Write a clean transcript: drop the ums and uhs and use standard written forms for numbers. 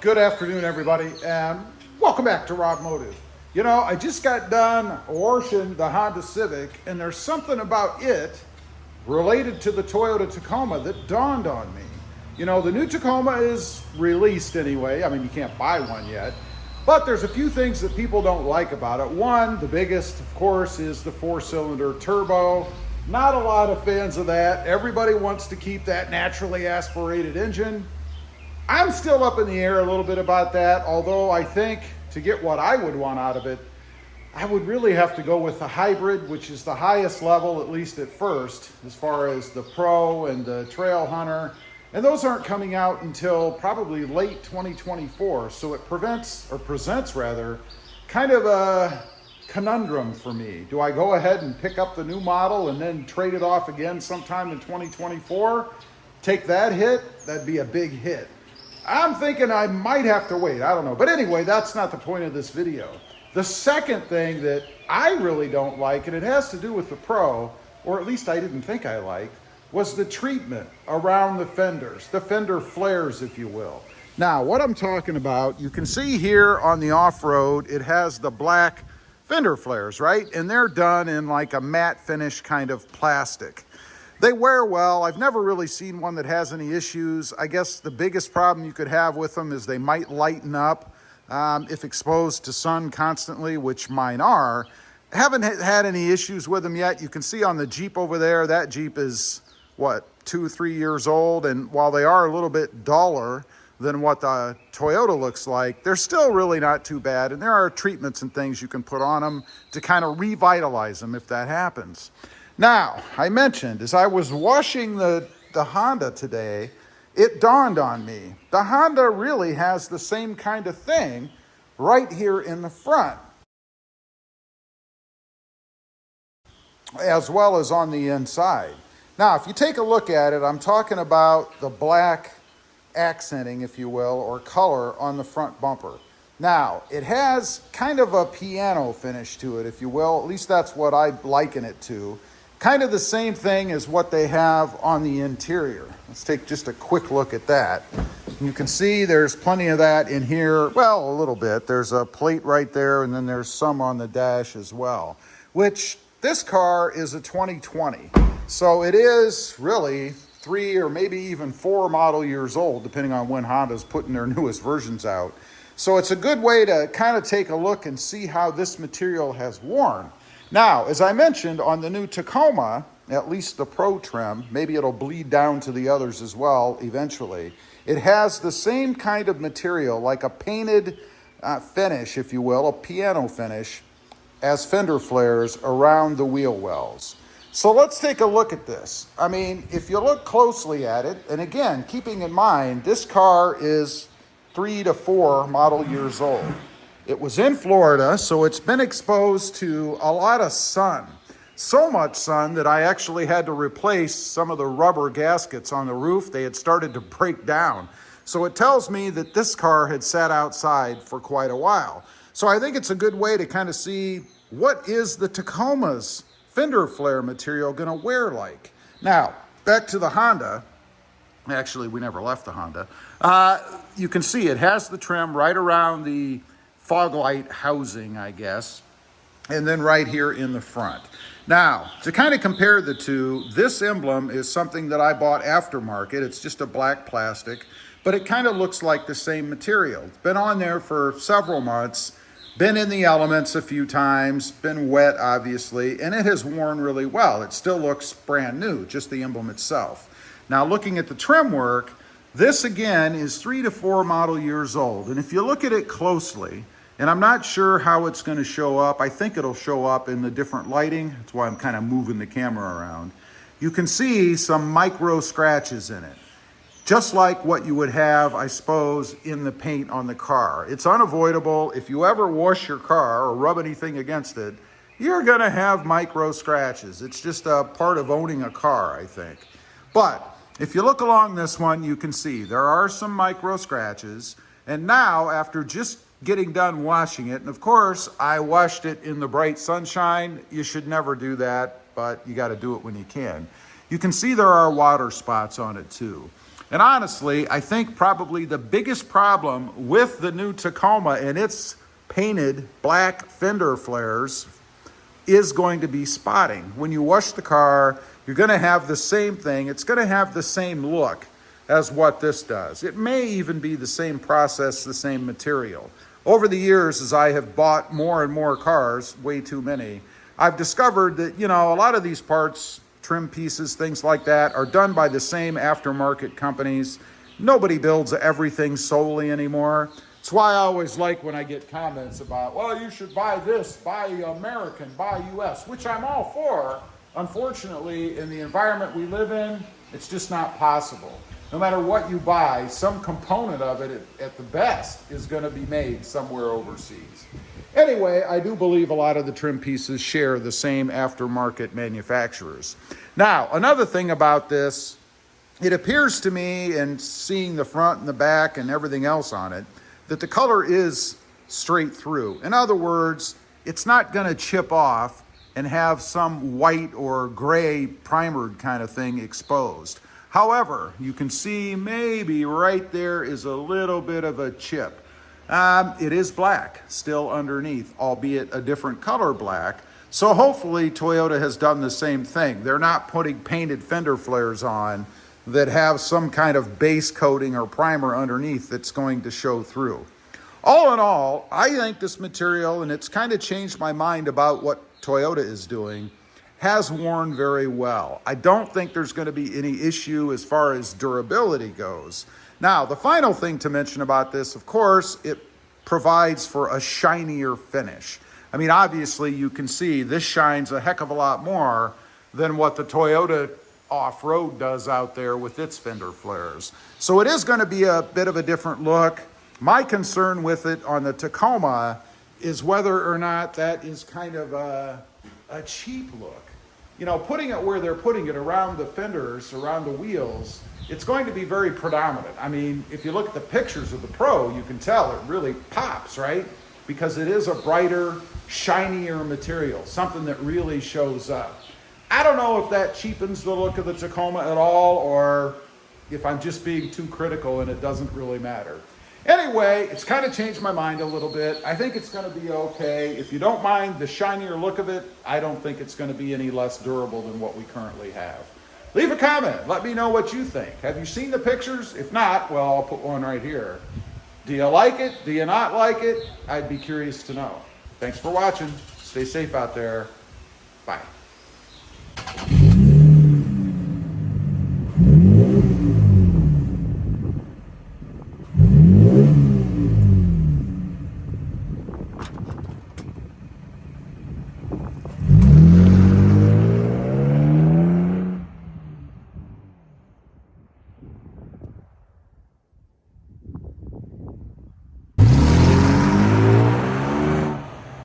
Good afternoon, everybody, and welcome back to RobMotive. You know, I just got done washing the Honda Civic, and there's something about it related to the Toyota Tacoma that dawned on me. You know, the new Tacoma is released anyway. I mean, you can't buy one yet, but there's a few things that people don't like about it. One, the biggest, of course, is the four-cylinder turbo. Not a lot of fans of that. Everybody wants to keep that naturally aspirated engine. I'm still up in the air a little bit about that, although I think to get what I would want out of it, I would really have to go with the hybrid, which is the highest level, at least at first, as far as the Pro and the Trail Hunter. And those aren't coming out until probably late 2024. So it presents kind of a conundrum for me. Do I go ahead and pick up the new model and then trade it off again sometime in 2024? Take that hit? That'd be a big hit. I'm thinking I might have to wait. I don't know. But anyway, that's not the point of this video. The second thing that I really don't like, and it has to do with the Pro, or at least I didn't think I liked, was the treatment around the fenders, the Fender Flares, if you will. Now, what I'm talking about, you can see here on the off-road, it has the black Fender Flares, right? And they're done in like a matte finish kind of plastic. They wear well. I've never really seen one that has any issues. I guess the biggest problem you could have with them is they might lighten up if exposed to sun constantly, which mine are. Haven't had any issues with them yet. You can see on the Jeep over there, that Jeep is, what, 2 or 3 years old? And while they are a little bit duller than what the Toyota looks like, they're still really not too bad. And there are treatments and things you can put on them to kind of revitalize them if that happens. Now, I mentioned, as I was washing the Honda today, it dawned on me, the Honda really has the same kind of thing right here in the front, as well as on the inside. Now, if you take a look at it, I'm talking about the black accenting, if you will, or color on the front bumper. Now, it has kind of a piano finish to it, if you will. At least that's what I liken it to. Kind of the same thing as what they have on the interior. Let's take just a quick look at that. You can see there's plenty of that in here. Well, a little bit. There's a plate right there, and then there's some on the dash as well, which this car is a 2020. So it is really 3 or maybe even 4 model years old, depending on when Honda's putting their newest versions out. So it's a good way to kind of take a look and see how this material has worn. Now, as I mentioned, on the new Tacoma, at least the Pro trim, maybe it'll bleed down to the others as well eventually, it has the same kind of material, like a painted finish, if you will, a piano finish, as Fender Flares around the wheel wells. So let's take a look at this. I mean, if you look closely at it, and again, keeping in mind, this car is 3 to 4 model years old. It was in Florida, so it's been exposed to a lot of sun. So much sun that I actually had to replace some of the rubber gaskets on the roof. They had started to break down. So it tells me that this car had sat outside for quite a while. So I think it's a good way to kind of see what is the Tacoma's Fender Flare material going to wear like. Now, back to the Honda. Actually, we never left the Honda. You can see it has the trim right around the fog light housing, I guess, and then right here in the front. Now, to kind of compare the two, this emblem is something that I bought aftermarket. It's just a black plastic, but it kind of looks like the same material. It's been on there for several months, been in the elements a few times, been wet, obviously, and it has worn really well. It still looks brand new, just the emblem itself. Now, looking at the trim work, this again is 3 to 4 model years old. And if you look at it closely, and I'm not sure how it's going to show up. I think it'll show up in the different lighting. That's why I'm kind of moving the camera around. You can see some micro scratches in it, just like what you would have, I suppose, in the paint on the car. It's unavoidable. If you ever wash your car or rub anything against it, you're going to have micro scratches. It's just a part of owning a car, I think. But if you look along this one, you can see there are some micro scratches. And now, after just getting done washing it, and of course, I washed it in the bright sunshine. You should never do that, but you got to do it when you can. You can see there are water spots on it too. And honestly, I think probably the biggest problem with the new Tacoma and its painted black fender flares is going to be spotting. When you wash the car, you're going to have the same thing. It's going to have the same look as what this does. It may even be the same process, the same material. Over the years, as I have bought more and more cars, way too many, I've discovered that, you know, a lot of these parts, trim pieces, things like that, are done by the same aftermarket companies. Nobody builds everything solely anymore. It's why I always like when I get comments about, well, you should buy this, buy American, buy US, which I'm all for. Unfortunately, in the environment we live in, it's just not possible. No matter what you buy, some component of it, at the best, is going to be made somewhere overseas. Anyway, I do believe a lot of the trim pieces share the same aftermarket manufacturers. Now, another thing about this, it appears to me, and seeing the front and the back and everything else on it, that the color is straight through. In other words, it's not going to chip off and have some white or gray primered kind of thing exposed. However, you can see maybe right there is a little bit of a chip. It is black still underneath, albeit a different color black. So hopefully Toyota has done the same thing. They're not putting painted fender flares on that have some kind of base coating or primer underneath that's going to show through. All in all, I think this material, and it's kind of changed my mind about what Toyota is doing, has worn very well. I don't think there's going to be any issue as far as durability goes. Now, the final thing to mention about this, of course, it provides for a shinier finish. I mean, obviously you can see this shines a heck of a lot more than what the Toyota off-road does out there with its fender flares. So it is going to be a bit of a different look. My concern with it on the Tacoma is whether or not that is kind of a cheap look. You know, putting it where they're putting it around the fenders, around the wheels, it's going to be very predominant. I mean, if you look at the pictures of the Pro, you can tell it really pops, right? Because it is a brighter, shinier material, something that really shows up. I don't know if that cheapens the look of the Tacoma at all, or if I'm just being too critical and it doesn't really matter. Anyway, it's kind of changed my mind a little bit. I think it's going to be okay. If you don't mind the shinier look of it, I don't think it's going to be any less durable than what we currently have. Leave a comment. Let me know what you think. Have you seen the pictures? If not, well, I'll put one right here. Do you like it? Do you not like it? I'd be curious to know. Thanks for watching. Stay safe out there. Bye.